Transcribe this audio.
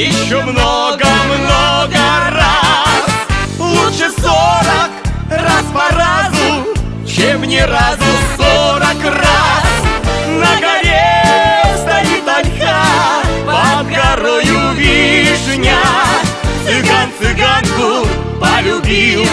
еще много-много раз. Лучше 40 раз по разу, чем ни разу 40 раз. На горе стоит ольха, под горою вишня. Цыган цыганку полюбил,